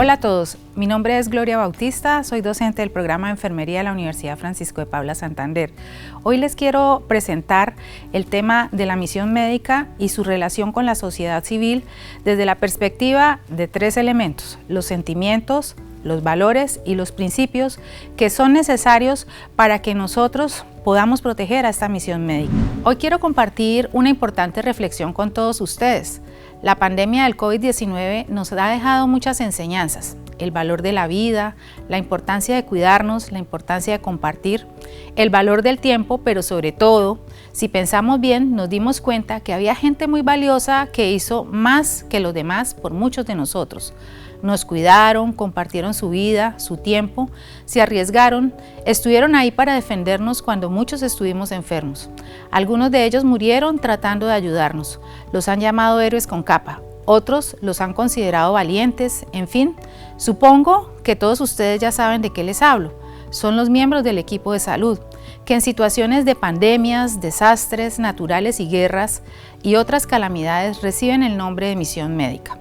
Hola a todos, mi nombre es Gloria Bautista, soy docente del programa de Enfermería de la Universidad Francisco de Paula Santander. Hoy les quiero presentar el tema de la misión médica y su relación con la sociedad civil desde la perspectiva de tres elementos: los sentimientos, los valores y los principios que son necesarios para que nosotros podamos proteger a esta misión médica. Hoy quiero compartir una importante reflexión con todos ustedes. La pandemia del COVID-19 nos ha dejado muchas enseñanzas: el valor de la vida, la importancia de cuidarnos, la importancia de compartir, el valor del tiempo, pero sobre todo, si pensamos bien, nos dimos cuenta que había gente muy valiosa que hizo más que los demás por muchos de nosotros. Nos cuidaron, compartieron su vida, su tiempo, se arriesgaron, estuvieron ahí para defendernos cuando muchos estuvimos enfermos. Algunos de ellos murieron tratando de ayudarnos. Los han llamado héroes con capa, otros los han considerado valientes, en fin. Supongo que todos ustedes ya saben de qué les hablo. Son los miembros del equipo de salud, que en situaciones de pandemias, desastres naturales y guerras y otras calamidades reciben el nombre de misión médica.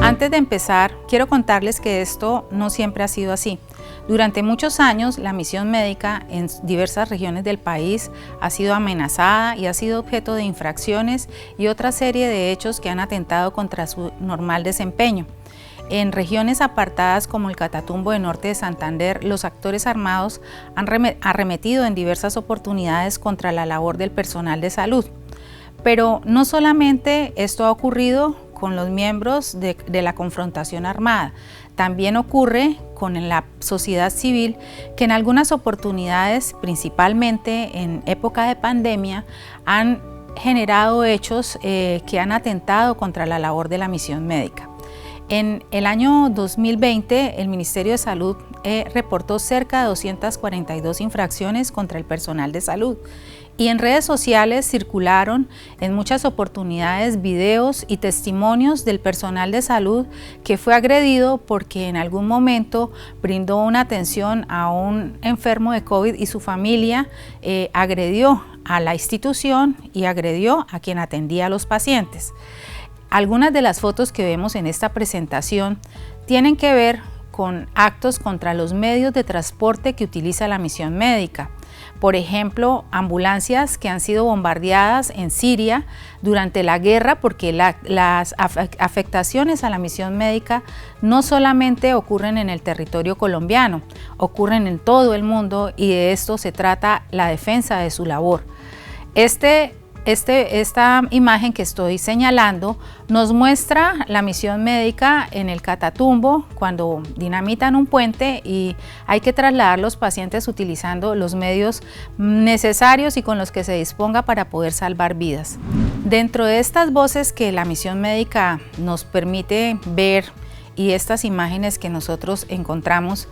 Antes de empezar, quiero contarles que esto no siempre ha sido así. Durante muchos años, la misión médica en diversas regiones del país ha sido amenazada y ha sido objeto de infracciones y otra serie de hechos que han atentado contra su normal desempeño. En regiones apartadas como el Catatumbo de Norte de Santander, los actores armados han arremetido en diversas oportunidades contra la labor del personal de salud. Pero no solamente esto ha ocurrido con los miembros de la confrontación armada, también ocurre con la sociedad civil, que en algunas oportunidades, principalmente en época de pandemia, han generado hechos que han atentado contra la labor de la misión médica. En el año 2020, el Ministerio de Salud reportó cerca de 242 infracciones contra el personal de salud. Y en redes sociales circularon en muchas oportunidades videos y testimonios del personal de salud que fue agredido porque en algún momento brindó una atención a un enfermo de COVID y su familia agredió a la institución y agredió a quien atendía a los pacientes. Algunas de las fotos que vemos en esta presentación tienen que ver con actos contra los medios de transporte que utiliza la misión médica. Por ejemplo, ambulancias que han sido bombardeadas en Siria durante la guerra, porque las afectaciones a la misión médica no solamente ocurren en el territorio colombiano, ocurren en todo el mundo y de esto se trata la defensa de su labor. Esta imagen que estoy señalando nos muestra la misión médica en el Catatumbo cuando dinamitan un puente y hay que trasladar los pacientes utilizando los medios necesarios y con los que se disponga para poder salvar vidas. Dentro de estas voces que la misión médica nos permite ver y estas imágenes que nosotros encontramos,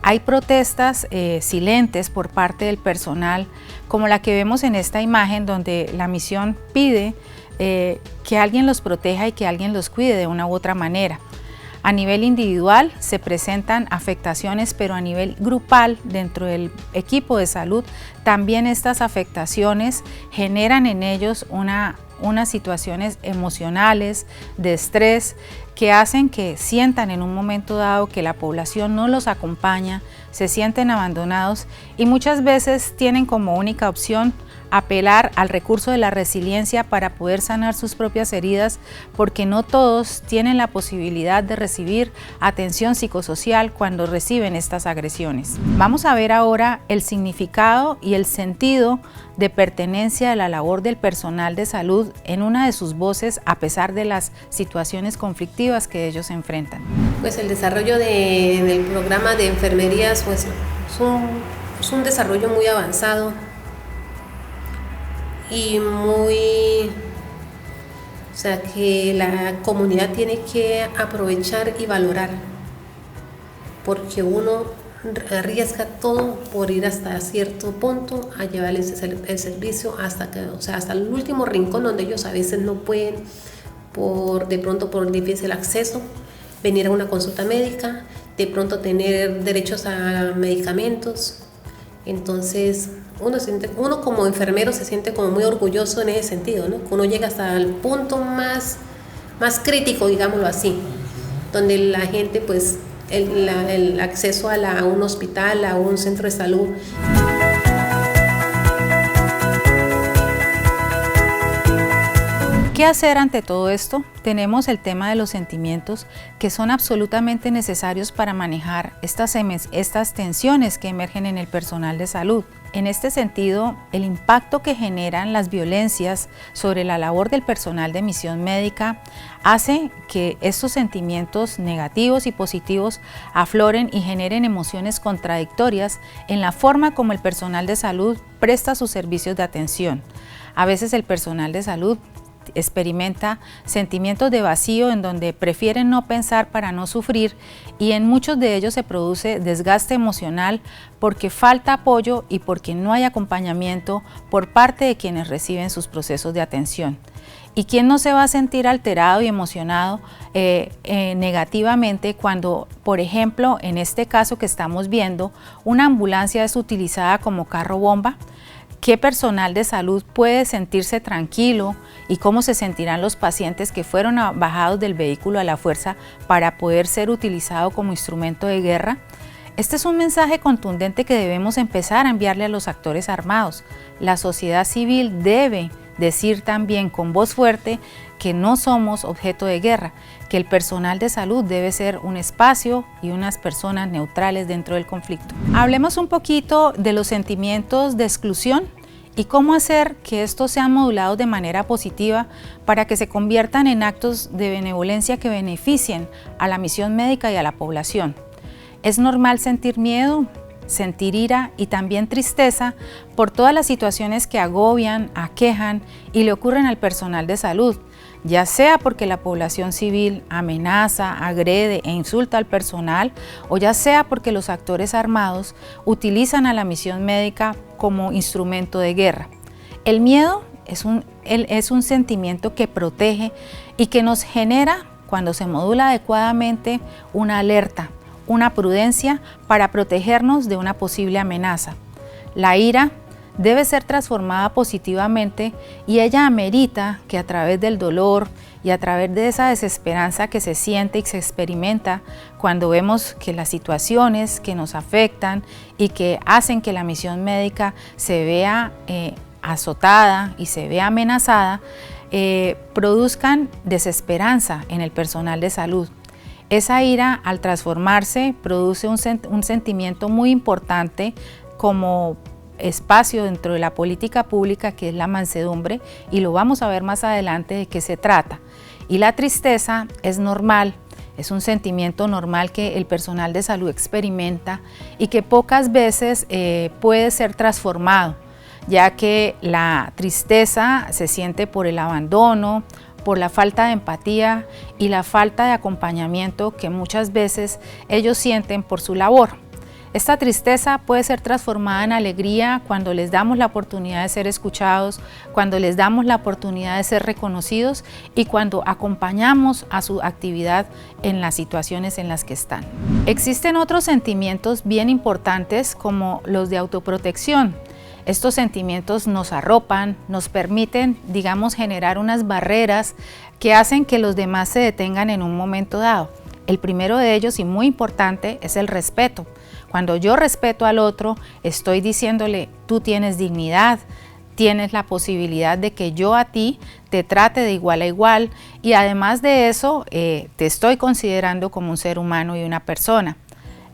hay protestas silentes por parte del personal, como la que vemos en esta imagen, donde la misión pide que alguien los proteja y que alguien los cuide de una u otra manera. A nivel individual se presentan afectaciones, pero a nivel grupal, dentro del equipo de salud, también estas afectaciones generan en ellos unas situaciones emocionales, de estrés, que hacen que sientan en un momento dado que la población no los acompaña, se sienten abandonados y muchas veces tienen como única opción apelar al recurso de la resiliencia para poder sanar sus propias heridas, porque no todos tienen la posibilidad de recibir atención psicosocial cuando reciben estas agresiones. Vamos a ver ahora el significado y el sentido de pertenencia de la labor del personal de salud en una de sus voces, a pesar de las situaciones conflictivas que ellos enfrentan. Pues el desarrollo del programa de enfermerías pues, es un desarrollo muy avanzado y que la comunidad tiene que aprovechar y valorar, porque uno arriesga todo por ir hasta cierto punto a llevarles el servicio hasta el último rincón donde ellos a veces no pueden, de pronto por difícil acceso, venir a una consulta médica, de pronto tener derechos a medicamentos. Entonces uno como enfermero se siente como muy orgulloso en ese sentido, ¿no? Uno llega hasta el punto más más crítico, digámoslo así, donde la gente pues el acceso a un hospital, a un centro de salud. ¿Qué hacer ante todo esto? Tenemos el tema de los sentimientos que son absolutamente necesarios para manejar estas tensiones que emergen en el personal de salud. En este sentido, el impacto que generan las violencias sobre la labor del personal de misión médica hace que estos sentimientos negativos y positivos afloren y generen emociones contradictorias en la forma como el personal de salud presta sus servicios de atención. A veces el personal de salud experimenta sentimientos de vacío en donde prefieren no pensar para no sufrir, y en muchos de ellos se produce desgaste emocional porque falta apoyo y porque no hay acompañamiento por parte de quienes reciben sus procesos de atención. ¿Y quién no se va a sentir alterado y emocionado negativamente cuando, por ejemplo, en este caso que estamos viendo, una ambulancia es utilizada como carro bomba? ¿Qué personal de salud puede sentirse tranquilo y cómo se sentirán los pacientes que fueron bajados del vehículo a la fuerza para poder ser utilizado como instrumento de guerra? Este es un mensaje contundente que debemos empezar a enviarle a los actores armados. La sociedad civil debe decir también con voz fuerte que no somos objeto de guerra, que el personal de salud debe ser un espacio y unas personas neutrales dentro del conflicto. Hablemos un poquito de los sentimientos de exclusión y cómo hacer que estos sean modulados de manera positiva para que se conviertan en actos de benevolencia que beneficien a la misión médica y a la población. Es normal sentir miedo, sentir ira y también tristeza por todas las situaciones que agobian, aquejan y le ocurren al personal de salud, ya sea porque la población civil amenaza, agrede e insulta al personal, o ya sea porque los actores armados utilizan a la misión médica como instrumento de guerra. El miedo es un sentimiento que protege y que nos genera, cuando se modula adecuadamente, una alerta, una prudencia para protegernos de una posible amenaza. La ira debe ser transformada positivamente y ella amerita que a través del dolor y a través de esa desesperanza que se siente y se experimenta cuando vemos que las situaciones que nos afectan y que hacen que la misión médica se vea azotada y se vea amenazada, produzcan desesperanza en el personal de salud. Esa ira, al transformarse, produce un sentimiento muy importante como espacio dentro de la política pública, que es la mansedumbre, y lo vamos a ver más adelante de qué se trata. Y la tristeza es normal, es un sentimiento normal que el personal de salud experimenta y que pocas veces puede ser transformado, ya que la tristeza se siente por el abandono, por la falta de empatía y la falta de acompañamiento que muchas veces ellos sienten por su labor. Esta tristeza puede ser transformada en alegría cuando les damos la oportunidad de ser escuchados, cuando les damos la oportunidad de ser reconocidos y cuando acompañamos a su actividad en las situaciones en las que están. Existen otros sentimientos bien importantes como los de autoprotección. Estos sentimientos nos arropan, nos permiten, digamos, generar unas barreras que hacen que los demás se detengan en un momento dado. El primero de ellos, y muy importante, es el respeto. Cuando yo respeto al otro, estoy diciéndole, tú tienes dignidad, tienes la posibilidad de que yo a ti te trate de igual a igual, y además de eso, te estoy considerando como un ser humano y una persona.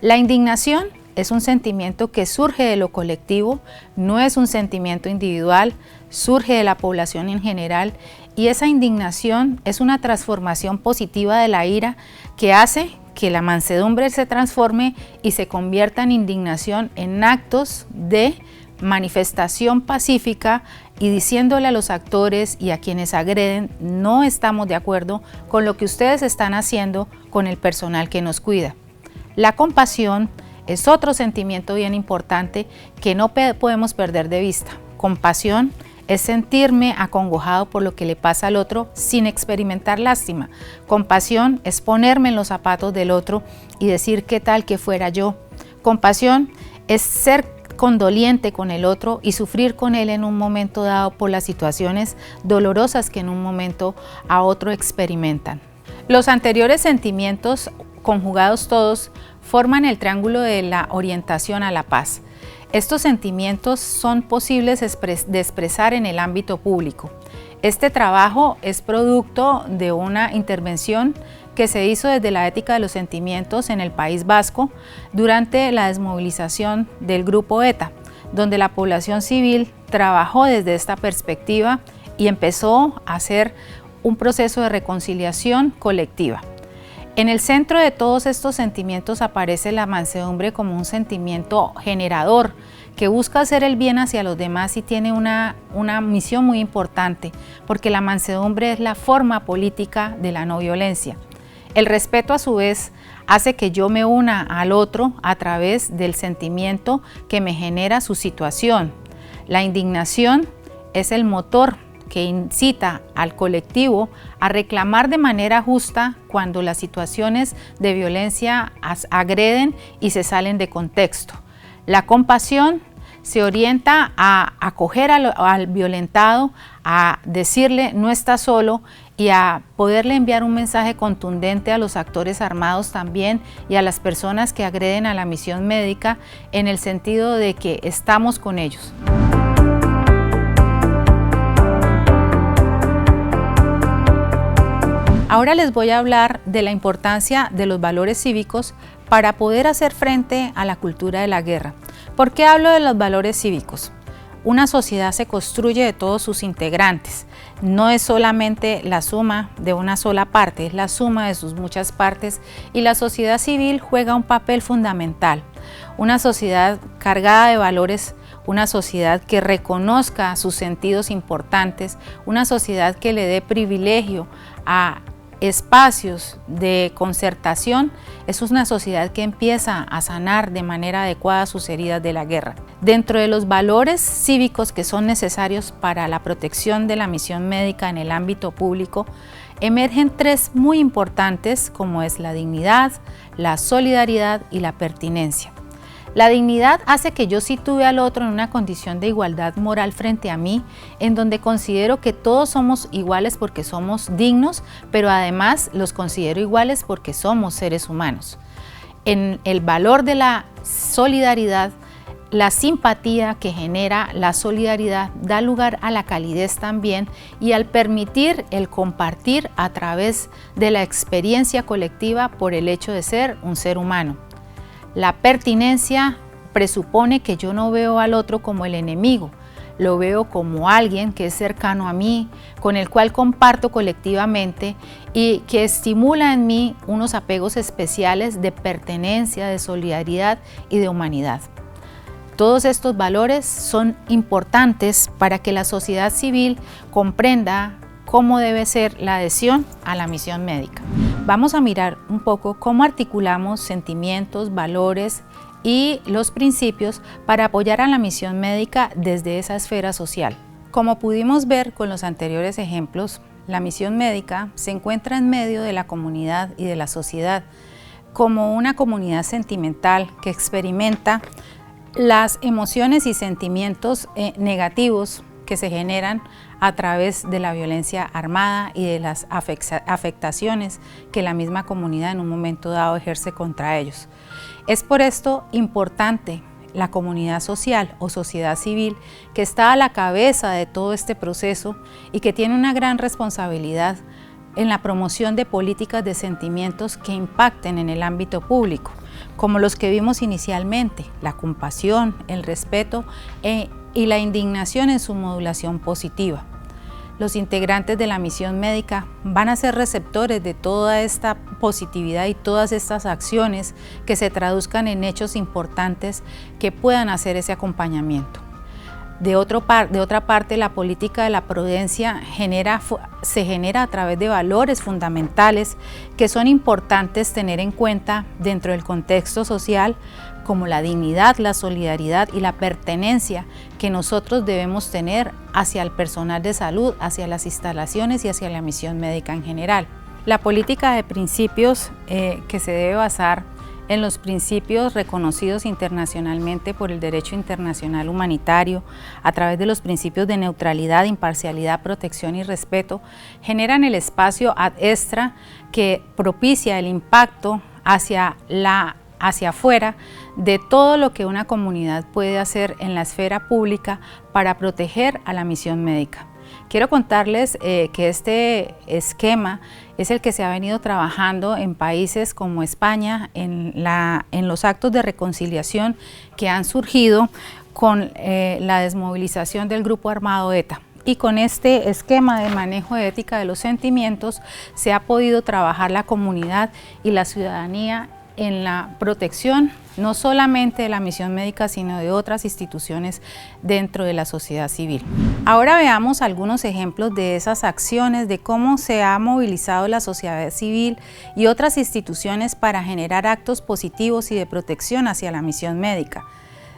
La indignación es un sentimiento que surge de lo colectivo, no es un sentimiento individual, surge de la población en general, y esa indignación es una transformación positiva de la ira que hace que la mansedumbre se transforme y se convierta en indignación, en actos de manifestación pacífica y diciéndole a los actores y a quienes agreden, no estamos de acuerdo con lo que ustedes están haciendo con el personal que nos cuida. La compasión es otro sentimiento bien importante que no podemos perder de vista. Compasión es sentirme acongojado por lo que le pasa al otro sin experimentar lástima. Compasión es ponerme en los zapatos del otro y decir qué tal que fuera yo. Compasión es ser condoliente con el otro y sufrir con él en un momento dado por las situaciones dolorosas que en un momento a otro experimentan. Los anteriores sentimientos, conjugados todos, forman el triángulo de la orientación a la paz. Estos sentimientos son posibles de expresar en el ámbito público. Este trabajo es producto de una intervención que se hizo desde la ética de los sentimientos en el País Vasco durante la desmovilización del grupo ETA, donde la población civil trabajó desde esta perspectiva y empezó a hacer un proceso de reconciliación colectiva. En el centro de todos estos sentimientos aparece la mansedumbre como un sentimiento generador que busca hacer el bien hacia los demás y tiene una misión muy importante, porque la mansedumbre es la forma política de la no violencia. El respeto, a su vez, hace que yo me una al otro a través del sentimiento que me genera su situación. La indignación es el motor que incita al colectivo a reclamar de manera justa cuando las situaciones de violencia agreden y se salen de contexto. La compasión se orienta a acoger al violentado, a decirle no está solo y a poderle enviar un mensaje contundente a los actores armados también y a las personas que agreden a la misión médica en el sentido de que estamos con ellos. Ahora les voy a hablar de la importancia de los valores cívicos para poder hacer frente a la cultura de la guerra. ¿Por qué hablo de los valores cívicos? Una sociedad se construye de todos sus integrantes. No es solamente la suma de una sola parte, es la suma de sus muchas partes y la sociedad civil juega un papel fundamental. Una sociedad cargada de valores, una sociedad que reconozca sus sentidos importantes, una sociedad que le dé privilegio a espacios de concertación, es una sociedad que empieza a sanar de manera adecuada sus heridas de la guerra. Dentro de los valores cívicos que son necesarios para la protección de la misión médica en el ámbito público, emergen tres muy importantes, como es la dignidad, la solidaridad y la pertinencia. La dignidad hace que yo sitúe al otro en una condición de igualdad moral frente a mí, en donde considero que todos somos iguales porque somos dignos, pero además los considero iguales porque somos seres humanos. En el valor de la solidaridad, la simpatía que genera la solidaridad da lugar a la calidez también y al permitir el compartir a través de la experiencia colectiva por el hecho de ser un ser humano. La pertinencia presupone que yo no veo al otro como el enemigo, lo veo como alguien que es cercano a mí, con el cual comparto colectivamente y que estimula en mí unos apegos especiales de pertenencia, de solidaridad y de humanidad. Todos estos valores son importantes para que la sociedad civil comprenda cómo debe ser la adhesión a la misión médica. Vamos a mirar un poco cómo articulamos sentimientos, valores y los principios para apoyar a la misión médica desde esa esfera social. Como pudimos ver con los anteriores ejemplos, la misión médica se encuentra en medio de la comunidad y de la sociedad como una comunidad sentimental que experimenta las emociones y sentimientos negativos que se generan a través de la violencia armada y de las afectaciones que la misma comunidad en un momento dado ejerce contra ellos. Es por esto importante la comunidad social o sociedad civil que está a la cabeza de todo este proceso y que tiene una gran responsabilidad en la promoción de políticas de sentimientos que impacten en el ámbito público, como los que vimos inicialmente, la compasión, el respeto y la indignación en su modulación positiva. Los integrantes de la misión médica van a ser receptores de toda esta positividad y todas estas acciones que se traduzcan en hechos importantes que puedan hacer ese acompañamiento. De otra parte, la política de la prudencia se genera a través de valores fundamentales que son importantes tener en cuenta dentro del contexto social, como la dignidad, la solidaridad y la pertenencia que nosotros debemos tener hacia el personal de salud, hacia las instalaciones y hacia la misión médica en general. La política de principios que se debe basar en los principios reconocidos internacionalmente por el derecho internacional humanitario, a través de los principios de neutralidad, imparcialidad, protección y respeto, generan el espacio ad extra que propicia el impacto hacia afuera de todo lo que una comunidad puede hacer en la esfera pública para proteger a la misión médica. Quiero contarles que este esquema es el que se ha venido trabajando en países como España, en los actos de reconciliación que han surgido con la desmovilización del grupo armado ETA. Y con este esquema de manejo de ética de los sentimientos se ha podido trabajar la comunidad y la ciudadanía en la protección no solamente de la misión médica, sino de otras instituciones dentro de la sociedad civil. Ahora veamos algunos ejemplos de esas acciones, de cómo se ha movilizado la sociedad civil y otras instituciones para generar actos positivos y de protección hacia la misión médica.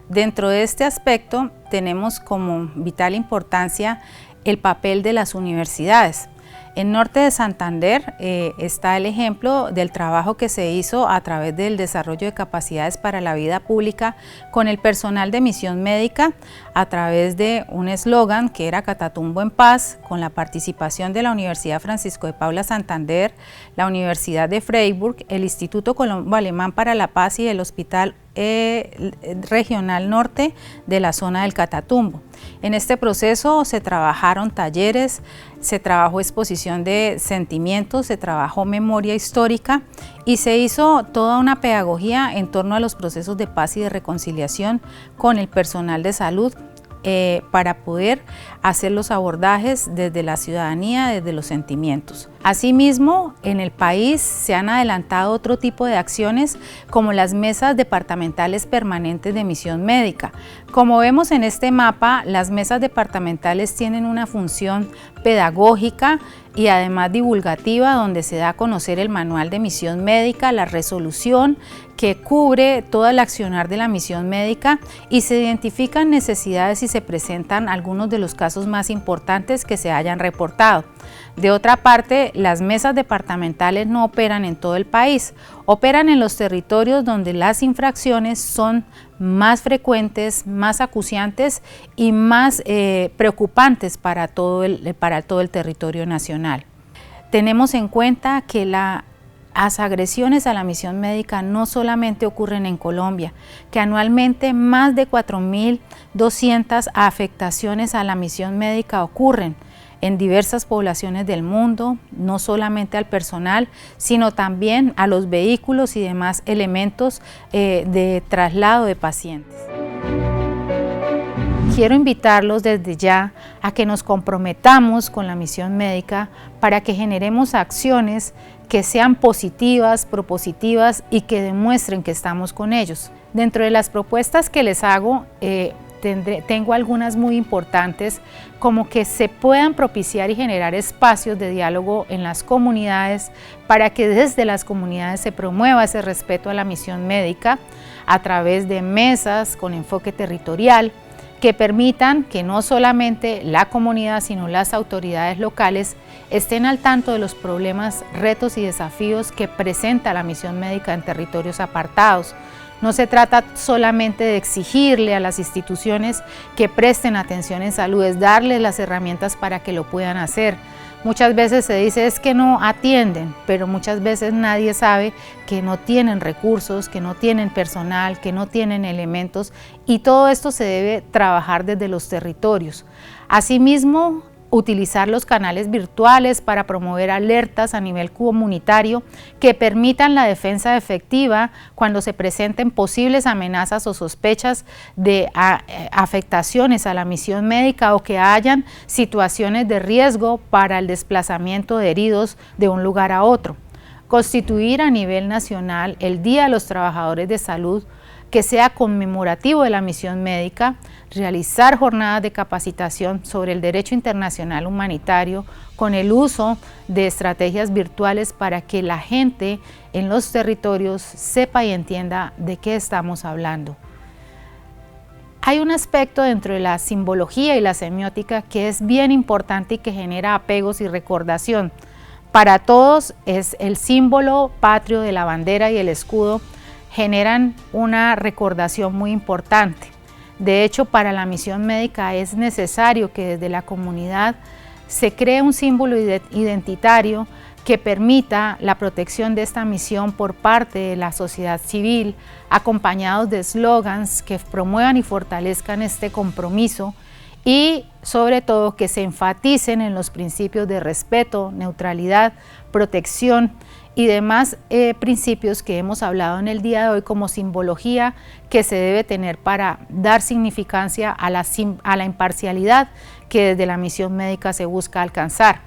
Dentro de este aspecto tenemos como vital importancia el papel de las universidades. En Norte de Santander está el ejemplo del trabajo que se hizo a través del desarrollo de capacidades para la vida pública con el personal de misión médica a través de un eslogan que era Catatumbo en Paz, con la participación de la Universidad Francisco de Paula Santander, la Universidad de Freiburg, el Instituto Colombo Alemán para la Paz y el Hospital Regional Norte de la zona del Catatumbo. En este proceso se trabajaron talleres, se trabajó exposición de sentimientos, se trabajó memoria histórica y se hizo toda una pedagogía en torno a los procesos de paz y de reconciliación con el personal de salud para poder hacer los abordajes desde la ciudadanía, desde los sentimientos. Asimismo, en el país se han adelantado otro tipo de acciones como las mesas departamentales permanentes de misión médica. Como vemos en este mapa, las mesas departamentales tienen una función pedagógica y además divulgativa, donde se da a conocer el manual de misión médica, la resolución que cubre todo el accionar de la misión médica y se identifican necesidades y se presentan algunos de los casos más importantes que se hayan reportado. De otra parte, las mesas departamentales no operan en todo el país, operan en los territorios donde las infracciones son más frecuentes, más acuciantes y más preocupantes para todo el territorio nacional. Tenemos en cuenta que las agresiones a la misión médica no solamente ocurren en Colombia, que anualmente más de 4.200 afectaciones a la misión médica ocurren en diversas poblaciones del mundo, no solamente al personal, sino también a los vehículos y demás elementos de traslado de pacientes. Quiero invitarlos desde ya a que nos comprometamos con la misión médica para que generemos acciones que sean positivas, propositivas y que demuestren que estamos con ellos. Dentro de las propuestas que les hago, tengo algunas muy importantes, como que se puedan propiciar y generar espacios de diálogo en las comunidades para que desde las comunidades se promueva ese respeto a la misión médica a través de mesas con enfoque territorial que permitan que no solamente la comunidad sino las autoridades locales estén al tanto de los problemas, retos y desafíos que presenta la misión médica en territorios apartados. No se trata solamente de exigirle a las instituciones que presten atención en salud, es darles las herramientas para que lo puedan hacer. Muchas veces se dice es que no atienden, pero muchas veces nadie sabe que no tienen recursos, que no tienen personal, que no tienen elementos y todo esto se debe trabajar desde los territorios. Asimismo, utilizar los canales virtuales para promover alertas a nivel comunitario que permitan la defensa efectiva cuando se presenten posibles amenazas o sospechas de afectaciones a la misión médica o que hayan situaciones de riesgo para el desplazamiento de heridos de un lugar a otro. Constituir a nivel nacional el Día de los Trabajadores de Salud que sea conmemorativo de la misión médica, realizar jornadas de capacitación sobre el derecho internacional humanitario con el uso de estrategias virtuales para que la gente en los territorios sepa y entienda de qué estamos hablando. Hay un aspecto dentro de la simbología y la semiótica que es bien importante y que genera apegos y recordación. Para todos es el símbolo patrio de la bandera y el escudo generan una recordación muy importante. De hecho, para la misión médica es necesario que desde la comunidad se cree un símbolo identitario que permita la protección de esta misión por parte de la sociedad civil, acompañados de eslogans que promuevan y fortalezcan este compromiso y sobre todo que se enfaticen en los principios de respeto, neutralidad, protección y demás principios que hemos hablado en el día de hoy como simbología que se debe tener para dar significancia a la imparcialidad que desde la misión médica se busca alcanzar.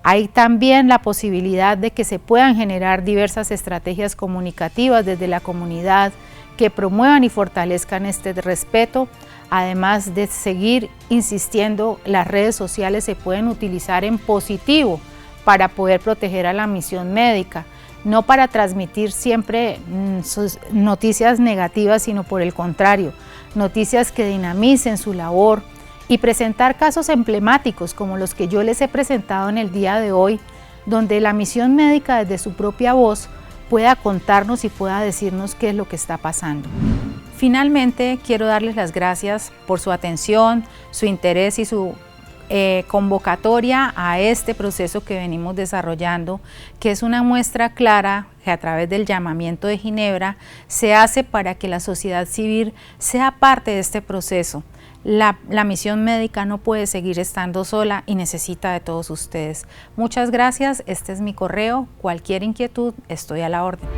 Hay también la posibilidad de que se puedan generar diversas estrategias comunicativas desde la comunidad que promuevan y fortalezcan este respeto. Además de seguir insistiendo, las redes sociales se pueden utilizar en positivo para poder proteger a la misión médica, no para transmitir siempre sus noticias negativas, sino por el contrario, noticias que dinamicen su labor y presentar casos emblemáticos como los que yo les he presentado en el día de hoy, donde la misión médica desde su propia voz pueda contarnos y pueda decirnos qué es lo que está pasando. Finalmente, quiero darles las gracias por su atención, su interés y su convocatoria a este proceso que venimos desarrollando, que es una muestra clara que a través del llamamiento de Ginebra se hace para que la sociedad civil sea parte de este proceso. La misión médica no puede seguir estando sola y necesita de todos ustedes. Muchas gracias, este es mi correo, cualquier inquietud estoy a la orden.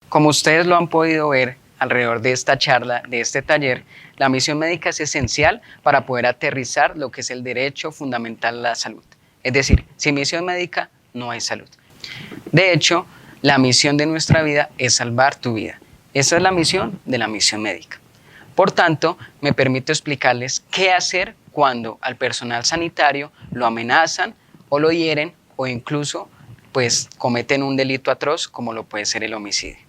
Como ustedes lo han podido ver alrededor de esta charla, de este taller, la misión médica es esencial para poder aterrizar lo que es el derecho fundamental a la salud. Es decir, sin misión médica no hay salud. De hecho, la misión de nuestra vida es salvar tu vida. Esa es la misión de la misión médica. Por tanto, me permito explicarles qué hacer cuando al personal sanitario lo amenazan o lo hieren o incluso cometen un delito atroz como lo puede ser el homicidio.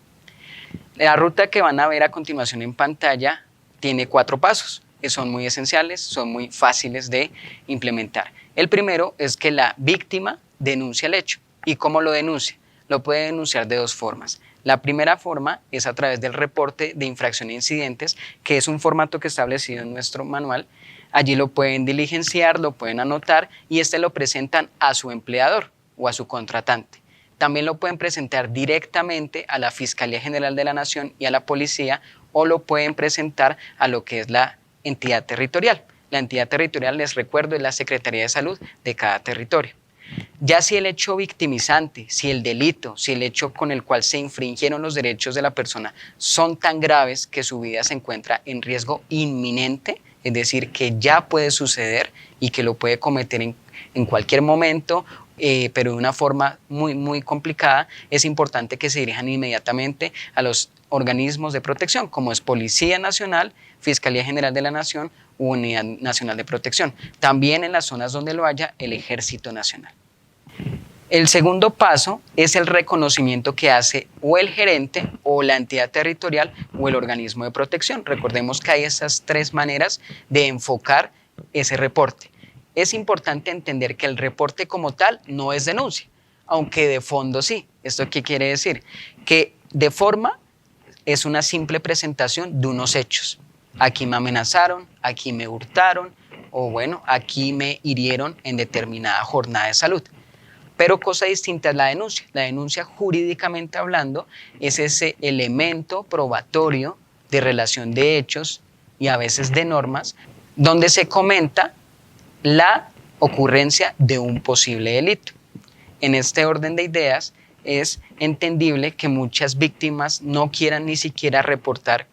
La ruta que van a ver a continuación en pantalla tiene 4 pasos, que son muy esenciales, son muy fáciles de implementar. El primero es que la víctima denuncia el hecho. ¿Y cómo lo denuncia? Lo puede denunciar de 2 formas. La primera forma es a través del reporte de infracción e incidentes, que es un formato que está establecido en nuestro manual. Allí lo pueden diligenciar, lo pueden anotar y lo presentan a su empleador o a su contratante. También lo pueden presentar directamente a la Fiscalía General de la Nación y a la Policía o lo pueden presentar a lo que es la entidad territorial. La entidad territorial, les recuerdo, es la Secretaría de Salud de cada territorio. Ya si el hecho victimizante, si el delito, si el hecho con el cual se infringieron los derechos de la persona son tan graves que su vida se encuentra en riesgo inminente, es decir, que ya puede suceder y que lo puede cometer en cualquier momento, pero de una forma muy complicada, es importante que se dirijan inmediatamente a los organismos de protección, como es Policía Nacional, Fiscalía General de la Nación u Unidad Nacional de Protección. También en las zonas donde lo haya, el Ejército Nacional. El segundo paso es el reconocimiento que hace o el gerente o la entidad territorial o el organismo de protección. Recordemos que hay esas 3 maneras de enfocar ese reporte. Es importante entender que el reporte como tal no es denuncia, aunque de fondo sí. ¿Esto qué quiere decir? Que de forma es una simple presentación de unos hechos. Aquí me amenazaron, aquí me hurtaron o bueno, aquí me hirieron en determinada jornada de salud. Pero cosa distinta es la denuncia. La denuncia, jurídicamente hablando, es ese elemento probatorio de relación de hechos y a veces de normas, donde se comenta la ocurrencia de un posible delito. En este orden de ideas, es entendible que muchas víctimas no quieran ni siquiera reportar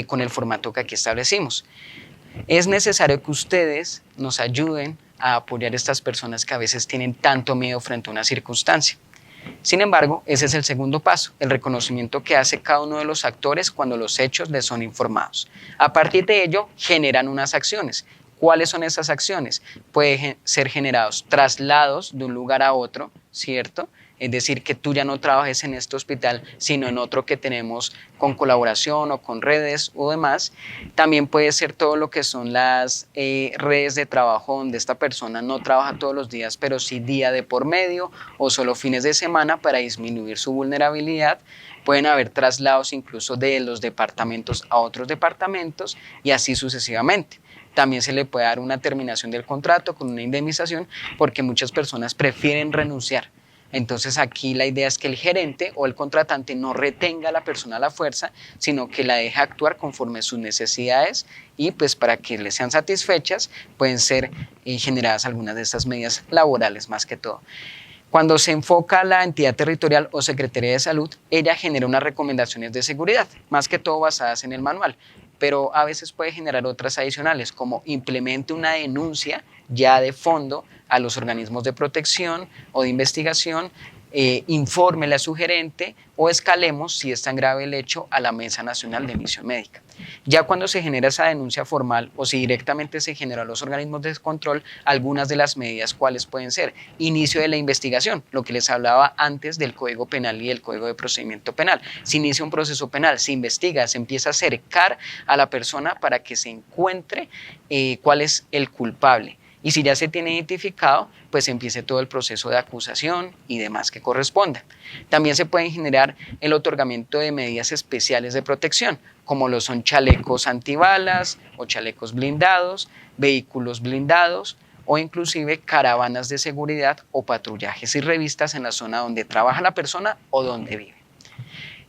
con el formato que aquí establecimos. Es necesario que ustedes nos ayuden a apoyar a estas personas que a veces tienen tanto miedo frente a una circunstancia. Sin embargo, ese es el segundo paso, el reconocimiento que hace cada uno de los actores cuando los hechos les son informados. A partir de ello, generan unas acciones. ¿Cuáles son esas acciones? Pueden ser generados traslados de un lugar a otro, ¿cierto? es decir, que tú ya no trabajes en este hospital, sino en otro que tenemos con colaboración o con redes o demás. También puede ser todo lo que son las redes de trabajo donde esta persona no trabaja todos los días, pero sí día de por medio o solo fines de semana para disminuir su vulnerabilidad. Pueden haber traslados incluso de los departamentos a otros departamentos y así sucesivamente. También se le puede dar una terminación del contrato con una indemnización porque muchas personas prefieren renunciar. Entonces aquí la idea es que el gerente o el contratante no retenga a la persona a la fuerza, sino que la deje actuar conforme a sus necesidades y pues para que le sean satisfechas pueden ser generadas algunas de estas medidas laborales más que todo. Cuando se enfoca la entidad territorial o Secretaría de Salud, ella genera unas recomendaciones de seguridad, más que todo basadas en el manual, pero a veces puede generar otras adicionales, como implemente una denuncia ya de fondo a los organismos de protección o de investigación, infórmele a su gerente o escalemos, si es tan grave el hecho, a la Mesa Nacional de Emisión Médica. Ya cuando se genera esa denuncia formal o si directamente se genera a los organismos de control, algunas de las medidas cuáles pueden ser: inicio de la investigación, lo que les hablaba antes del Código Penal y el Código de Procedimiento Penal. Se inicia un proceso penal, se investiga, se empieza a acercar a la persona para que se encuentre cuál es el culpable. Y si ya se tiene identificado, pues empiece todo el proceso de acusación y demás que corresponda. También se pueden generar el otorgamiento de medidas especiales de protección, como lo son chalecos antibalas o chalecos blindados, vehículos blindados o inclusive caravanas de seguridad o patrullajes y revistas en la zona donde trabaja la persona o donde vive.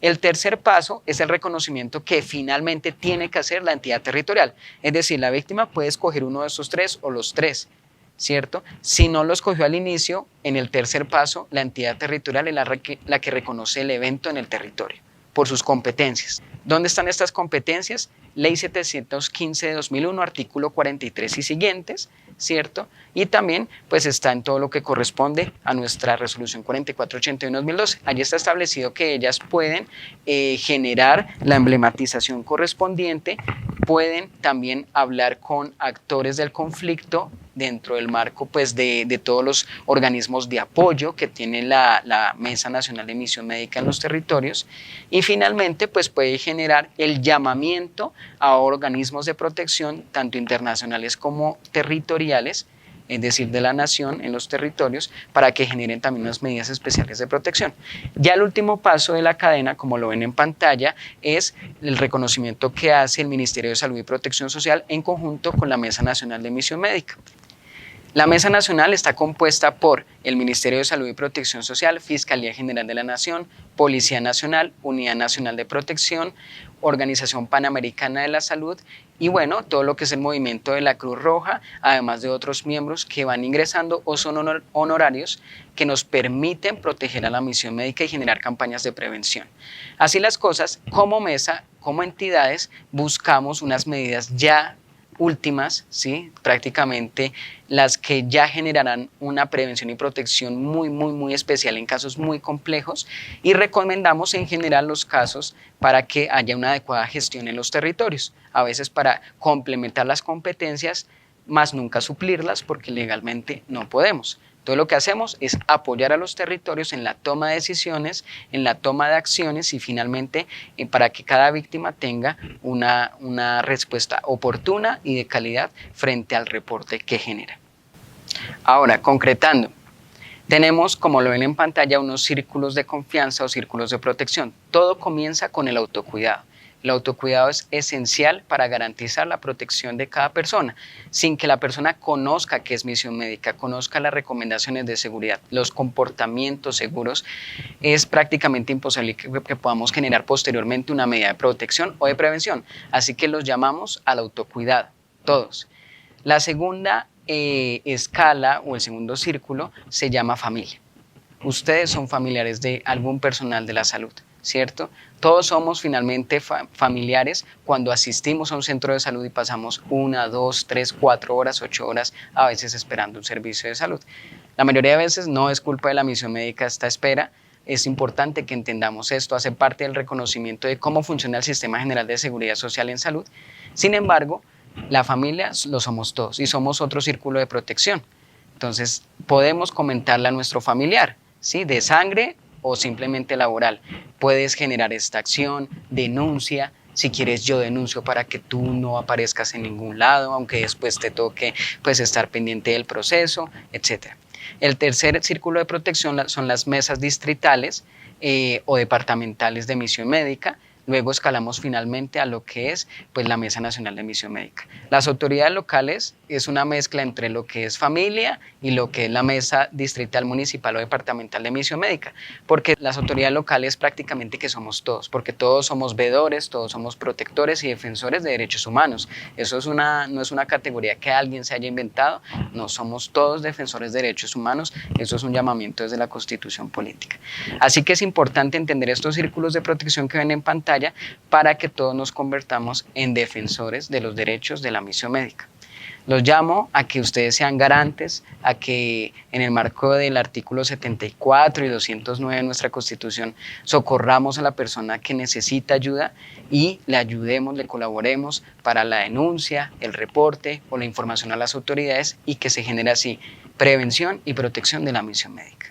El tercer paso es el reconocimiento que finalmente tiene que hacer la entidad territorial. Es decir, la víctima puede escoger uno de esos tres o los tres, ¿cierto? Si no lo escogió al inicio, en el tercer paso, la entidad territorial es la que reconoce el evento en el territorio por sus competencias. ¿Dónde están estas competencias? Ley 715 de 2001, artículo 43 y siguientes, ¿cierto? Y también pues está en todo lo que corresponde a nuestra resolución 4481 de 2012. Allí está establecido que ellas pueden generar la emblematización correspondiente, pueden también hablar con actores del conflicto dentro del marco pues, de todos los organismos de apoyo que tiene la Mesa Nacional de Emisión Médica en los territorios, y finalmente pues, puede generar el llamamiento a organismos de protección tanto internacionales como territoriales, es decir, de la nación en los territorios, para que generen también unas medidas especiales de protección. Ya el último paso de la cadena, como lo ven en pantalla, es el reconocimiento que hace el Ministerio de Salud y Protección Social en conjunto con la Mesa Nacional de Emisión Médica. La Mesa Nacional está compuesta por el Ministerio de Salud y Protección Social, Fiscalía General de la Nación, Policía Nacional, Unidad Nacional de Protección, Organización Panamericana de la Salud y bueno, todo lo que es el movimiento de la Cruz Roja, además de otros miembros que van ingresando o son honorarios que nos permiten proteger a la misión médica y generar campañas de prevención. Así las cosas, como mesa, como entidades, buscamos unas medidas ya últimas, ¿sí? Prácticamente las que ya generarán una prevención y protección muy especial en casos muy complejos, y recomendamos en general los casos para que haya una adecuada gestión en los territorios, a veces para complementar las competencias, más nunca suplirlas porque legalmente no podemos. Todo lo que hacemos es apoyar a los territorios en la toma de decisiones, en la toma de acciones y finalmente para que cada víctima tenga una respuesta oportuna y de calidad frente al reporte que genera. Ahora, concretando, tenemos, como lo ven en pantalla, unos círculos de confianza o círculos de protección. Todo comienza con el autocuidado. El autocuidado es esencial para garantizar la protección de cada persona, sin que la persona conozca qué es misión médica, conozca las recomendaciones de seguridad, los comportamientos seguros. Es prácticamente imposible que podamos generar posteriormente una medida de protección o de prevención. Así que los llamamos al autocuidado, todos. La segunda escala o el segundo círculo se llama familia. Ustedes son familiares de algún personal de la salud, ¿cierto? Todos somos finalmente familiares cuando asistimos a un centro de salud y pasamos 1, 2, 3, 4 horas, 8 horas, a veces esperando un servicio de salud. La mayoría de veces no es culpa de la misión médica esta espera. Es importante que entendamos esto, hace parte del reconocimiento de cómo funciona el Sistema General de Seguridad Social en Salud. Sin embargo, la familia lo somos todos y somos otro círculo de protección. Entonces, podemos comentarle a nuestro familiar ¿sí? De sangre o simplemente laboral. Puedes generar esta acción, denuncia. Si quieres, yo denuncio para que tú no aparezcas en ningún lado, aunque después te toque pues estar pendiente del proceso, etc. El tercer círculo de protección son las mesas distritales o departamentales de emisión médica. Luego escalamos finalmente a lo que es pues, la Mesa Nacional de Emisión Médica. Las autoridades locales es una mezcla entre lo que es familia y lo que es la Mesa Distrital, Municipal o Departamental de Emisión Médica, porque las autoridades locales prácticamente que somos todos, porque todos somos veedores, todos somos protectores y defensores de derechos humanos. Eso no es una categoría que alguien se haya inventado, no, somos todos defensores de derechos humanos, eso es un llamamiento desde la Constitución Política. Así que es importante entender estos círculos de protección que ven en pantalla para que todos nos convertamos en defensores de los derechos de la misión médica. Los llamo a que ustedes sean garantes, a que en el marco del artículo 74 y 209 de nuestra Constitución socorramos a la persona que necesita ayuda y le ayudemos, le colaboremos para la denuncia, el reporte o la información a las autoridades y que se genere así prevención y protección de la misión médica.